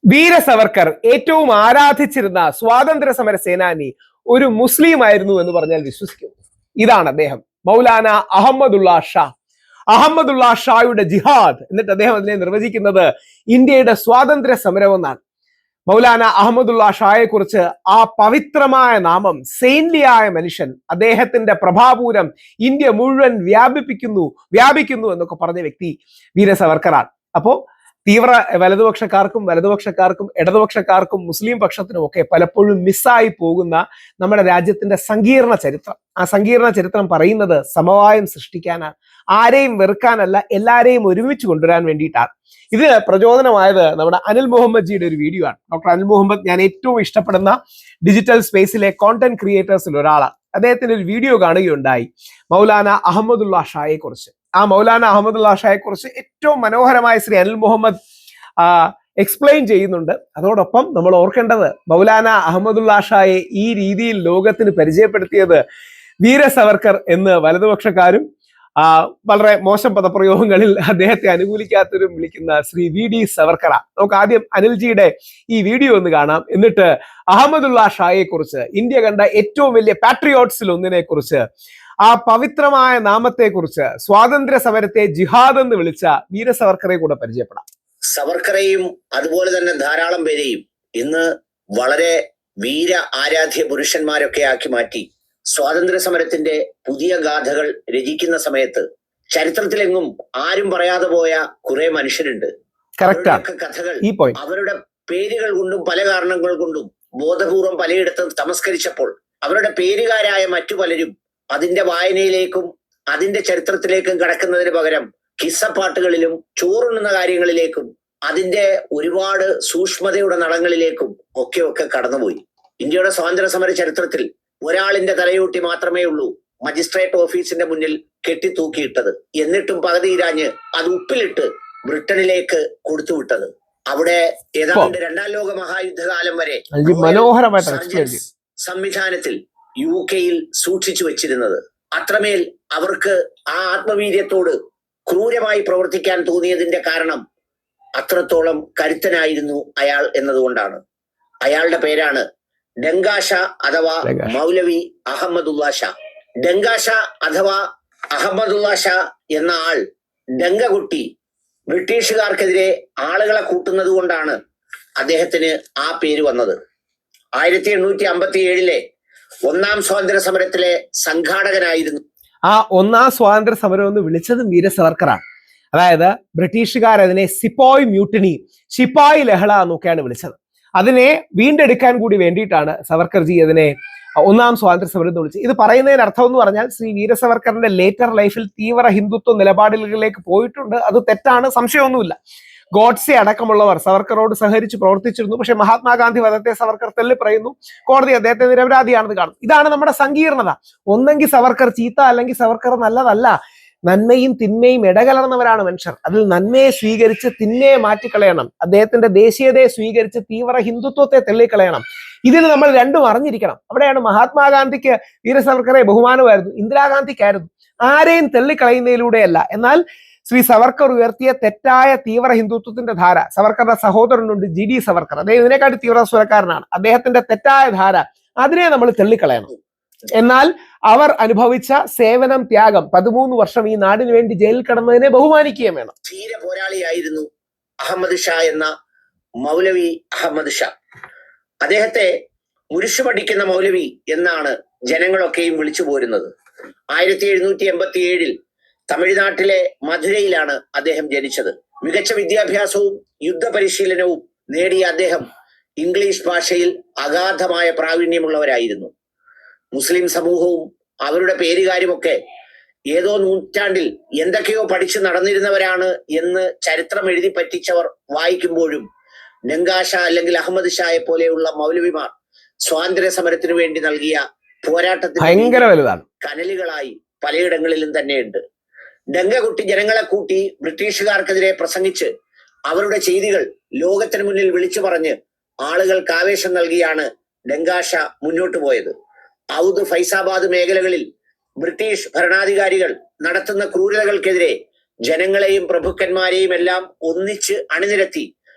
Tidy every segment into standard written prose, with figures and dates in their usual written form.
വീര സവർക്കർ ഏറ്റവും ആരാധിച്ചിരുന്ന സ്വാതന്ത്ര്യ സമര സേനാനി ഒരു മുസ്ലിം ആയിരുന്നു എന്ന് പറഞ്ഞാൽ വിശ്വസിക്കുന്നു. ഇതാണ് അദ്ദേഹം, മൗലാന അഹമ്മദുള്ള ഷാ. അഹമ്മദുള്ള ഷായുടെ ജിഹാദ് എന്നിട്ട് അദ്ദേഹം അതിനെ നിർവചിക്കുന്നത് ഇന്ത്യയുടെ സ്വാതന്ത്ര്യ സമരം എന്നാണ്. മൗലാന അഹമ്മദുള്ള ഷായെ കുറിച്ച് ആ പവിത്രമായ നാമം, സെയിൻലിയായ മനുഷ്യൻ, അദ്ദേഹത്തിന്റെ പ്രഭാപൂരം ഇന്ത്യ മുഴുവൻ വ്യാപിക്കുന്നു എന്നൊക്കെ പറഞ്ഞ വ്യക്തി വീര സവർക്കറാണ്. അപ്പോ തീവ്ര വലതുപക്ഷക്കാർക്കും ഇടതുപക്ഷക്കാർക്കും മുസ്ലിം പക്ഷത്തിനും ഒക്കെ പലപ്പോഴും മിസ്സായി പോകുന്ന നമ്മുടെ രാജ്യത്തിന്റെ സങ്കീർണ ചരിത്രം, ആ സങ്കീർണ ചരിത്രം പറയുന്നത് സമവായം സൃഷ്ടിക്കാനാണ്, ആരെയും വെറുക്കാനല്ല, എല്ലാരെയും ഒരുമിച്ച് കൊണ്ടുവരാൻ വേണ്ടിയിട്ടാണ്. ഇത് പ്രചോദനമായത് നമ്മുടെ അനിൽ മുഹമ്മദ് ജിയുടെ ഒരു വീഡിയോ ആണ്. ഡോക്ടർ അനിൽ മുഹമ്മദ് ഞാൻ ഏറ്റവും ഇഷ്ടപ്പെടുന്ന ഡിജിറ്റൽ സ്പേസിലെ കോണ്ടന്റ് ക്രിയേറ്റേഴ്സിൽ ഒരാളാണ്. അദ്ദേഹത്തിന്റെ ഒരു വീഡിയോ കാണുകയുണ്ടായി മൗലാന അഹമ്മദുള്ള ഷായെ കുറിച്ച്. ആ മൗലാന അഹമ്മദുള്ള ഷായെ കുറിച്ച് ഏറ്റവും മനോഹരമായ ശ്രീ അനിൽ മുഹമ്മദ് എക്സ്പ്ലെയിൻ ചെയ്യുന്നുണ്ട്. അതോടൊപ്പം നമ്മൾ ഓർക്കേണ്ടത്, മൗലാന അഹമ്മദുള്ള ഷായെ ഈ രീതിയിൽ ലോകത്തിന് പരിചയപ്പെടുത്തിയത് വീര സവർക്കർ എന്ന് വലതുപക്ഷക്കാരും വളരെ മോശം പദപ്രയോഗങ്ങളിൽ അദ്ദേഹത്തെ അനുകൂലിക്കാത്തവരും വിളിക്കുന്ന ശ്രീ വി ഡി സവർക്കറ. നമുക്ക് ആദ്യം അനിൽജിയുടെ ഈ വീഡിയോ ഒന്ന് കാണാം, എന്നിട്ട് അഹമ്മദുള്ള ഷായെ കുറിച്ച്, ഇന്ത്യ കണ്ട ഏറ്റവും വലിയ പാട്രിയോട്സിൽ ഒന്നിനെ കുറിച്ച്, ആ പവിത്രമായ നാമത്തെ കുറിച്ച്, സ്വാതന്ത്ര്യ സമരത്തെ ജിഹാദ് എന്ന് വിളിച്ച വീര സവർക്കറെ കൂടെ പരിചയപ്പെടാം. സവർക്കറെയും അതുപോലെ തന്നെ ധാരാളം പേരെയും ഇന്ന് വളരെ വീര ആരാധ്യ പുരുഷന്മാരൊക്കെ ആക്കി മാറ്റി സ്വാതന്ത്ര്യ സമരത്തിന്റെ പുതിയ ഗാഥകൾ രചിക്കുന്ന സമയത്ത് ചരിത്രത്തിലെങ്ങും ആരും പറയാതെ പോയ കുറെ മനുഷ്യരുണ്ട്. കഥകൾ അവരുടെ പേരുകൾ കൊണ്ടും പല കാരണങ്ങൾ കൊണ്ടും ബോധപൂർവം പലയിടത്തും തമസ്കരിച്ചപ്പോൾ അവരുടെ പേരുകാരായ മറ്റു പലരും അതിന്റെ വായനയിലേക്കും അതിന്റെ ചരിത്രത്തിലേക്കും കടക്കുന്നതിന് പകരം കിസ്സപ്പാട്ടുകളിലും ചോറുണ്ണുന്ന കാര്യങ്ങളിലേക്കും അതിന്റെ ഒരുപാട് സൂക്ഷ്മതയുടെ നളങ്ങളിലേക്കും ഒക്കെ കടന്നുപോയി. ഇന്ത്യയുടെ സ്വാതന്ത്ര്യ സമര ചരിത്രത്തിൽ ഒരാളിന്റെ തലയൂട്ടി മാത്രമേ ഉള്ളൂ മജിസ്ട്രേറ്റ് ഓഫീസിന്റെ മുന്നിൽ കെട്ടിത്തൂക്കിയിട്ടത്. എന്നിട്ടും പകുതിയിരാഞ്ഞ് അത് ഉപ്പിലിട്ട് ബ്രിട്ടനിലേക്ക് കൊടുത്തുവിട്ടത്. അവിടെ ഏതാണ്ട് രണ്ടാം ലോക മഹായുദ്ധകാലം വരെ സംവിധാനത്തിൽ UK-യിൽ സൂക്ഷിച്ചു വെച്ചിരുന്നത്. അത്രമേൽ അവർക്ക് ആ ആത്മവീര്യത്തോട് ക്രൂരമായി പ്രവർത്തിക്കാൻ തോന്നിയതിന്റെ കാരണം അത്രത്തോളം കരുത്തനായിരുന്നു അയാൾ എന്നതുകൊണ്ടാണ്. അയാളുടെ പേരാണ് ഡങ്കാഷ അഥവാ മൗലവി അഹമ്മദുള്ള ഷാ. ഡങ്കാഷ അഥവാ അഹമ്മദുള്ള ഷാ എന്ന ആൾ ഡങ്ക കൊട്ടി ബ്രിട്ടീഷുകാർക്കെതിരെ ആളുകളെ കൂട്ടുന്നത് കൊണ്ടാണ് അദ്ദേഹത്തിന് ആ പേര് വന്നത്. 1857 ഒന്നാം സ്വാതന്ത്ര്യ സമരത്തിലെ സംഘാടകനായിരുന്നു. ആ ഒന്നാം സ്വാതന്ത്ര്യ സമരം എന്ന് വിളിച്ചതും വീര സവർക്കറാണ്. അതായത് ബ്രിട്ടീഷുകാർ അതിനെ സിപ്പോയ് മ്യൂട്ടിനി, ശിപ്പായി ലഹള എന്നൊക്കെയാണ് വിളിച്ചത്. അതിനെ വീണ്ടെടുക്കാൻ കൂടി വേണ്ടിയിട്ടാണ് സവർക്കർജി അതിനെ ഒന്നാം സ്വാതന്ത്ര്യ സമരം എന്ന് വിളിച്ചത്. ഇത് പറയുന്നതിന് അർത്ഥം എന്ന് പറഞ്ഞാൽ ശ്രീ വീര സവർക്കറിന്റെ ലേറ്റർ ലൈഫിൽ തീവ്ര ഹിന്ദുത്വ നിലപാടുകളിലേക്ക് പോയിട്ടുണ്ട്, അത് തെറ്റാണ്, സംശയമൊന്നുമില്ല. ഗോഡ്സെ അടക്കമുള്ളവർ സവർക്കറോട് സഹകരിച്ച് പ്രവർത്തിച്ചിരുന്നു. പക്ഷെ മഹാത്മാഗാന്ധി വധത്തെ സവർക്കർ തള്ളി പറയുന്നു, കോടതി അദ്ദേഹത്തെ നിരപരാധിയാണെന്ന് കാണും. ഇതാണ് നമ്മുടെ സങ്കീർണത. ഒന്നെങ്കിൽ സവർക്കർ ചീത്ത, അല്ലെങ്കിൽ സവർക്കർ നല്ലതല്ല. നന്മയും തിന്മയും ഇടകലർന്നവരാണ് മനുഷ്യർ. അതിൽ നന്മയെ സ്വീകരിച്ച് തിന്മയെ മാറ്റിക്കളയണം. അദ്ദേഹത്തിന്റെ ദേശീയതയെ സ്വീകരിച്ച് തീവ്ര ഹിന്ദുത്വത്തെ തള്ളിക്കളയണം. ഇതിന് നമ്മൾ രണ്ടും അറിഞ്ഞിരിക്കണം. അവിടെയാണ് മഹാത്മാഗാന്ധിക്ക് വീര സവർക്കറെ ബഹുമാനമായിരുന്നു, ഇന്ദിരാഗാന്ധിക്കായിരുന്നു. ആരെയും തള്ളിക്കളയുന്നതിലൂടെയല്ല. എന്നാൽ ശ്രീ സവർക്കർ ഉയർത്തിയ തെറ്റായ തീവ്ര ഹിന്ദുത്വത്തിന്റെ ധാര, സവർക്കറുടെ സഹോദരനുണ്ട് GD സവർക്കർ, അദ്ദേഹം ഇതിനെക്കാട്ടി തീവ്ര സ്വരക്കാരനാണ്. അദ്ദേഹത്തിന്റെ തെറ്റായ ധാര, അതിനെ നമ്മൾ തള്ളിക്കളയണം. എന്നാൽ അവർ അനുഭവിച്ച സേവനം, ത്യാഗം, 13 വർഷം ഈ നാടിന് വേണ്ടി ജയിലിൽ കിടന്നതിനെ ബഹുമാനിക്കുകയും വേണം. ധീര പോരാളിയായിരുന്നു അഹമ്മദ് ഷാ എന്ന മൗലവി അഹമ്മദ് ഷാ. അദ്ദേഹത്തെ മുരിശുപടിക്കുന്ന മൗലവി എന്നാണ് ജനങ്ങളൊക്കെയും വിളിച്ചു പോരുന്നത്. 1787 തമിഴ്നാട്ടിലെ മധുരയിലാണ് അദ്ദേഹം ജനിച്ചത്. മികച്ച വിദ്യാഭ്യാസവും യുദ്ധ പരിശീലനവും നേടിയ അദ്ദേഹം ഇംഗ്ലീഷ് ഭാഷയിൽ അഗാധമായ പ്രാവീണ്യമുള്ളവരായിരുന്നു. മുസ്ലിം സമൂഹവും അവരുടെ പേരുകാരുമൊക്കെ ഏതോ നൂറ്റാണ്ടിൽ എന്തൊക്കെയോ പഠിച്ചു നടന്നിരുന്നവരാണ് എന്ന് ചരിത്രം എഴുതി പറ്റിച്ചവർ വായിക്കുമ്പോഴും ഡങ്കാഷ അല്ലെങ്കിൽ അഹമ്മദ് ഷായെ പോലെയുള്ള മൗലവിമാർ സ്വാതന്ത്ര്യ സമരത്തിനു വേണ്ടി നൽകിയ പോരാട്ടത്തിന് കനലുകളായി പലയിടങ്ങളിലും തന്നെയുണ്ട്. ഡങ്ക കുട്ടി ജനങ്ങളെ കൂട്ടി ബ്രിട്ടീഷുകാർക്കെതിരെ പ്രസംഗിച്ച് അവരുടെ ചെയ്തികൾ ലോകത്തിന് മുന്നിൽ വിളിച്ചു പറഞ്ഞ് ആളുകൾക്ക് ആവേശം നൽകിയാണ് ഡങ്കാഷ മുന്നോട്ട് പോയത്. ഔദ്, ഫൈസാബാദ് മേഖലകളിൽ ബ്രിട്ടീഷ് ഭരണാധികാരികൾ നടത്തുന്ന ക്രൂരതകൾക്കെതിരെ ജനങ്ങളെയും പ്രഭുക്കന്മാരെയും എല്ലാം ഒന്നിച്ച് അണിനിരത്തി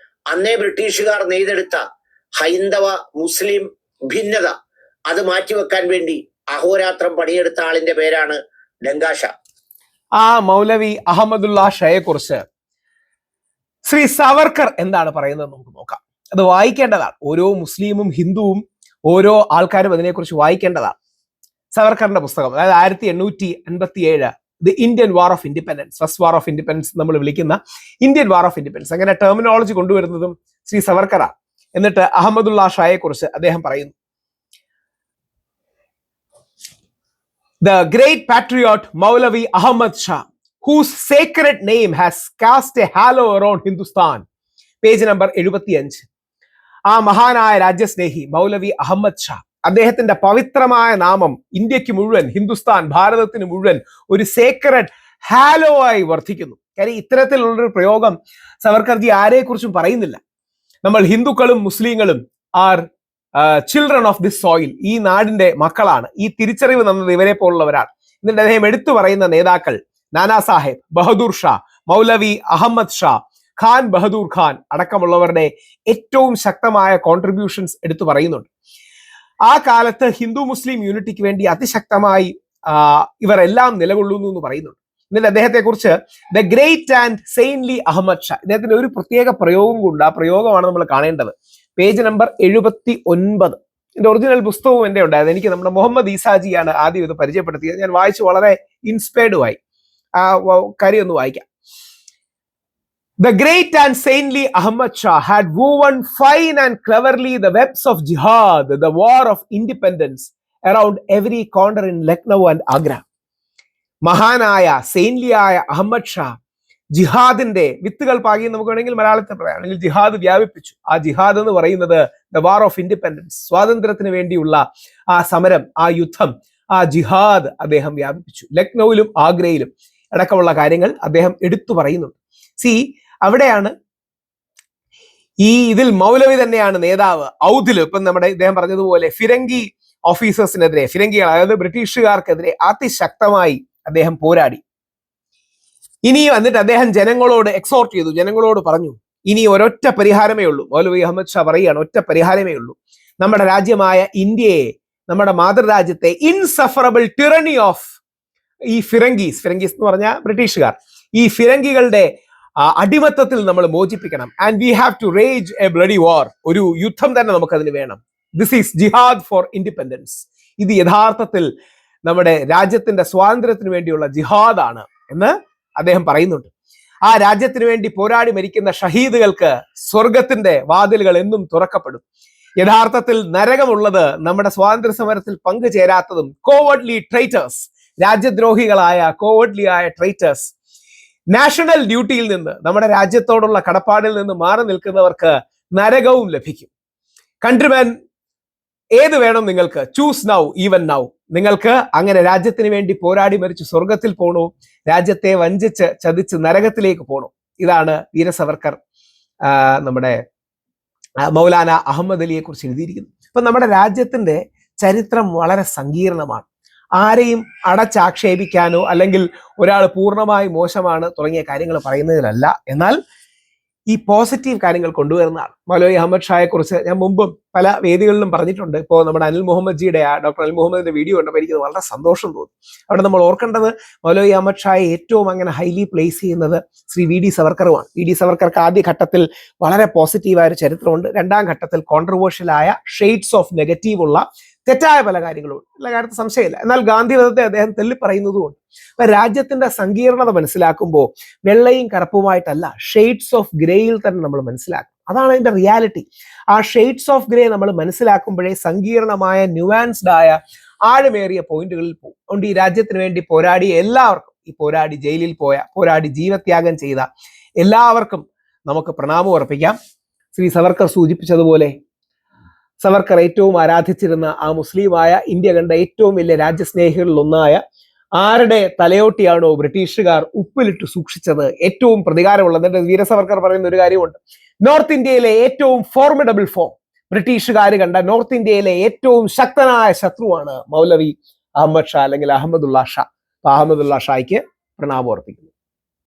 അന്നേ ബ്രിട്ടീഷുകാർ നെയ്തെടുത്ത ഹൈന്ദവ മുസ്ലിം ഭിന്നത അത് മാറ്റിവെക്കാൻ വേണ്ടി അഹോരാത്രം പണിയെടുത്ത ആളിന്റെ പേരാണ് ഡങ്കാഷ. ആ മൗലവി അഹമ്മദുള്ള ഷയെ കുറിച്ച് ശ്രീ സവർക്കർ എന്താണ് പറയുന്നത് നമുക്ക് നോക്കാം. അത് വായിക്കേണ്ടതാണ്. ഓരോ മുസ്ലിമും ഹിന്ദുവും ഓരോ ആൾക്കാരും അതിനെക്കുറിച്ച് വായിക്കേണ്ടതാണ്. സവർക്കറിന്റെ പുസ്തകം, അതായത് 1857 the Indian war of independence, first war of independence നമ്മൾ വിളിക്കുന്ന ഇന്ത്യൻ വാർ ഓഫ് ഇൻഡിപെൻഡൻസ്, അങ്ങനെ ടെർമിനോളജി കൊണ്ടുവരുന്നതും ശ്രീ സവർക്കറാണ്. എന്നിട്ട് അഹമ്മദുള്ള ഷായെ കുറിച്ച് അദ്ദേഹം പറയുന്നു, the great patriot Maulavi Ahmad Shah, whose sacred name has cast a halo around Hindustan. Page number 75. ആ മഹാനായ രാജ്യസ്നേഹി മൗലവി അഹമ്മദ് ഷാ, അദ്ദേഹത്തിന്റെ പവിത്രമായ നാമം ഇന്ത്യക്ക് മുഴുവൻ, ഹിന്ദുസ്ഥാൻ, ഭാരതത്തിന് മുഴുവൻ ഒരു സേക്രഡ് ഹാലോ ആയി വർദ്ധിക്കുന്നു. കാര്യം ഇത്തരത്തിലുള്ളൊരു പ്രയോഗം സവർക്കർജി ആരെക്കുറിച്ചും പറയുന്നില്ല. നമ്മൾ ഹിന്ദുക്കളും മുസ്ലിങ്ങളും are children of this soil, ഈ നാടിന്റെ മക്കളാണ്. ഈ തിരിച്ചറിവ് തന്നത് ഇവരെ പോലുള്ളവരാണ്. എന്നിട്ട് അദ്ദേഹം എടുത്തു പറയുന്ന നേതാക്കൾ നാനാ സാഹേബ്, ബഹദൂർ ഷാ, മൗലവി അഹമ്മദ് ഷാ, ഖാൻ ബഹദൂർ ഖാൻ അടക്കമുള്ളവരുടെ ഏറ്റവും ശക്തമായ കോൺട്രിബ്യൂഷൻസ് എടുത്തു പറയുന്നുണ്ട്. ആ കാലത്ത് ഹിന്ദു മുസ്ലിം യൂണിറ്റിക്ക് വേണ്ടി അതിശക്തമായി ഇവരെല്ലാം നിലകൊള്ളുന്നു എന്ന് പറയുന്നുണ്ട്. എന്നിട്ട് അദ്ദേഹത്തെ കുറിച്ച് the great and saintly Ahmad Shah, ഇദ്ദേഹത്തിന്റെ ഒരു പ്രത്യേക പ്രയോഗം കൊണ്ട്, ആ പ്രയോഗമാണ് നമ്മൾ കാണേണ്ടത്. Page number 79. എന്റെ ഒറിജിനൽ പുസ്തകവും എന്റെ ഉണ്ടായത്. എനിക്ക് നമ്മുടെ മുഹമ്മദ് ഈസാജിയാണ് ആദ്യം ഇത് പരിചയപ്പെടുത്തിയത്. ഞാൻ വായിച്ച് വളരെ ഇൻസ്പയർഡും ആയി. ആ കാര്യം ഒന്ന് വായിക്കാം. The great and saintly Ahmad Shah had woven fine and cleverly the webs of jihad, the war of independence, around every corner in Lucknow and Agra. മഹാനായ സെയിൻലിയായ അഹമ്മദ് ഷാ ജിഹാദിന്റെ വിത്തുകൾ പാകി, നമുക്ക് വേണമെങ്കിൽ മലയാളത്തിൽ പറയുകയാണെങ്കിൽ ജിഹാദ് വ്യാപിപ്പിച്ചു. ആ ജിഹാദ് എന്ന് പറയുന്നത് ദ വാർ ഓഫ് ഇൻഡിപെൻഡൻസ്, സ്വാതന്ത്ര്യത്തിന് വേണ്ടിയുള്ള ആ സമരം, ആ യുദ്ധം, ആ ജിഹാദ് അദ്ദേഹം വ്യാപിപ്പിച്ചു. ലക്നൌവിലും ആഗ്രയിലും അടക്കമുള്ള കാര്യങ്ങൾ അദ്ദേഹം എടുത്തു പറയുന്നുണ്ട്. അവിടെയാണ് ഇതിൽ മൗലവി തന്നെയാണ് നേതാവ്. ഔദിൽ ഇപ്പം നമ്മുടെ ഇദ്ദേഹം പറഞ്ഞതുപോലെ ഫിരങ്കി ഓഫീസേഴ്സിനെതിരെ, ഫിരങ്കികൾ അതായത് ബ്രിട്ടീഷുകാർക്കെതിരെ അതിശക്തമായി അദ്ദേഹം പോരാടി. എന്നിട്ട് അദ്ദേഹം ജനങ്ങളോട് എക്സോർട്ട് ചെയ്തു, ജനങ്ങളോട് പറഞ്ഞു, ഇനി ഒരൊറ്റ പരിഹാരമേ ഉള്ളൂ. മൗലവി അഹമ്മദ് ഷാ പറയുകയാണ്, ഒറ്റ പരിഹാരമേ ഉള്ളൂ. നമ്മുടെ രാജ്യമായ ഇന്ത്യയെ, നമ്മുടെ മാതൃരാജ്യത്തെ ഇൻസഫറബിൾ ടിറണി ഓഫ് ഈ ഫിരങ്കീസ് എന്ന് പറഞ്ഞ ബ്രിട്ടീഷുകാർ, ഈ ഫിരങ്കികളുടെ അടിമത്തത്തിൽ നമ്മൾ മോചിപ്പിക്കണം. And we have to rage a bloody war, ഒരു യുദ്ധം തന്നെ നമുക്കതിന് വേണം. This is jihad for independence. ഇത് യഥാർത്ഥത്തിൽ നമ്മുടെ രാജ്യത്തിന്റെ സ്വാതന്ത്ര്യത്തിന് വേണ്ടിയുള്ള ജിഹാദാണ് എന്ന് അദ്ദേഹം പറയുന്നുണ്ട്. ആ രാജ്യത്തിന് വേണ്ടി പോരാടി മരിക്കുന്ന ഷഹീദുകൾക്ക് സ്വർഗത്തിന്റെ വാതിലുകൾ എന്നും തുറക്കപ്പെടും. യഥാർത്ഥത്തിൽ നരകമുള്ളത് നമ്മുടെ സ്വാതന്ത്ര്യ സമരത്തിൽ പങ്കുചേരാത്തതും കോവർഡ്ലി ട്രൈറ്റേഴ്സ്, രാജ്യദ്രോഹികളായ കോവർഡ്ലിയായ ട്രൈറ്റേഴ്സ്, നാഷണൽ ഡ്യൂട്ടിയിൽ നിന്ന്, നമ്മുടെ രാജ്യത്തോടുള്ള കടപ്പാടിൽ നിന്ന് മാറി നിൽക്കുന്നവർക്ക് നരകവും ലഭിക്കും. കൺട്രിമാൻ, ഏത് വേണം നിങ്ങൾക്ക്? Choose now, even now. നിങ്ങൾക്ക് അങ്ങനെ രാജ്യത്തിന് വേണ്ടി പോരാടി മരിച്ച് സ്വർഗത്തിൽ പോകണോ, രാജ്യത്തെ വഞ്ചിച്ച് ചതിച്ച് നരകത്തിലേക്ക് പോകണോ? ഇതാണ് വീര സവർക്കർ നമ്മുടെ മൗലാന അഹമ്മദ് അലിയെ കുറിച്ച് എഴുതിയിരിക്കുന്നത്. അപ്പൊ നമ്മുടെ രാജ്യത്തിന്റെ ചരിത്രം വളരെ സങ്കീർണമാണ്. ആരെയും അടച്ചാക്ഷേപിക്കാനോ അല്ലെങ്കിൽ ഒരാൾ പൂർണ്ണമായി മോശമാണ് തുടങ്ങിയ കാര്യങ്ങൾ പറയുന്നതിലല്ല, എന്നാൽ ഈ പോസിറ്റീവ് കാര്യങ്ങൾ കൊണ്ടുവരുന്നതാണ്. മൗലവി അഹമ്മദ് ഷായെ കുറിച്ച് ഞാൻ മുമ്പും പല വേദികളിലും പറഞ്ഞിട്ടുണ്ട്. ഇപ്പോൾ നമ്മുടെ അനിൽ മുഹമ്മദ് ജിയുടെ, ഡോക്ടർ അനിൽ മുഹമ്മദിന്റെ വീഡിയോ കണ്ടപ്പോൾ എനിക്ക് വളരെ സന്തോഷം തോന്നി. അവിടെ നമ്മൾ ഓർക്കേണ്ടത് മൗലവി അഹമ്മദ് ഷായെ ഏറ്റവും അങ്ങനെ ഹൈലി പ്ലേസ് ചെയ്യുന്നത് ശ്രീ വി ഡി സവർക്കറുമാണ്. വി ഡി സവർക്കർക്ക് ആദ്യ ഘട്ടത്തിൽ വളരെ പോസിറ്റീവായ ഒരു ചരിത്രമുണ്ട്. രണ്ടാം ഘട്ടത്തിൽ കോൺട്രവേഴ്ഷ്യലായ ഷെയ്ഡ്സ് ഓഫ് നെഗറ്റീവ് ഉള്ള തെറ്റായ പല കാര്യങ്ങളും ഉള്ള കാര്യത്തിൽ സംശയമില്ല. എന്നാൽ ഗാന്ധിവധത്തെ അദ്ദേഹം തെല്ലിപ്പറയുന്നതുകൊണ്ട് അപ്പൊ രാജ്യത്തിന്റെ സങ്കീർണത മനസ്സിലാക്കുമ്പോൾ വെള്ളയും കറുപ്പുമായിട്ടല്ല, ഷെയ്ഡ്സ് ഓഫ് ഗ്രേയിൽ തന്നെ നമ്മൾ മനസ്സിലാക്കും. അതാണ് അതിന്റെ റിയാലിറ്റി. ആ ഷെയ്ഡ്സ് ഓഫ് ഗ്രേ നമ്മൾ മനസ്സിലാക്കുമ്പോഴേ സങ്കീർണമായ ന്യൂവാൻസ്ഡ് ആയ ആഴമേറിയ പോയിന്റുകളിൽ പോകും. അതുകൊണ്ട് ഈ രാജ്യത്തിന് വേണ്ടി പോരാടിയ എല്ലാവർക്കും, ഈ പോരാടി ജയിലിൽ പോയ, പോരാടി ജീവത്യാഗം ചെയ്ത എല്ലാവർക്കും നമുക്ക് പ്രണാമം അർപ്പിക്കാം. ശ്രീ സവർക്കർ സൂചിപ്പിച്ചതുപോലെ സവർക്കർ ഏറ്റവും ആരാധിച്ചിരുന്ന ആ മുസ്ലിമായ, ഇന്ത്യ കണ്ട ഏറ്റവും വലിയ രാജ്യസ്നേഹികളിൽ ഒന്നായ ആരുടെ തലയോട്ടിയാണോ ബ്രിട്ടീഷുകാർ ഉപ്പിലിട്ട് സൂക്ഷിച്ചത്, ഏറ്റവും പ്രതികാരമുള്ളത്. എന്നിട്ട് വീര സവർക്കർ പറയുന്ന ഒരു കാര്യമുണ്ട്, നോർത്ത് ഇന്ത്യയിലെ ഏറ്റവും ഫോർമിഡബിൾ ഫോ, ബ്രിട്ടീഷുകാർ കണ്ട നോർത്ത് ഇന്ത്യയിലെ ഏറ്റവും ശക്തനായ ശത്രുവാണ് മൗലവി അഹമ്മദ് ഷാ അല്ലെങ്കിൽ അഹമ്മദുള്ള ഷാ. അഹമ്മദുള്ള ഷായ്ക്ക് പ്രണാമം അർപ്പിക്കുന്നു.